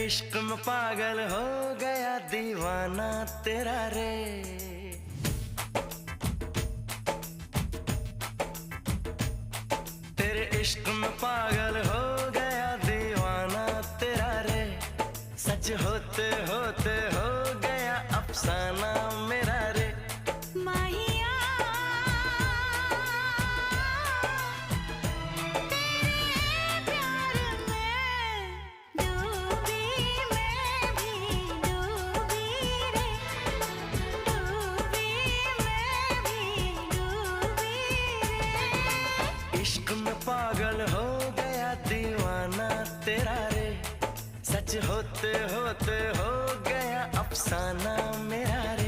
इश्क में पागल हो गया दीवाना तेरा रे। तेरे इश्क में पागल हो गया दीवाना तेरा रे। सच होते होते हो गया अफसाना मेरा रे। इश्क में पागल हो गया दीवाना तेरा रे। सच होते होते हो गया अफसाना मेरा रे।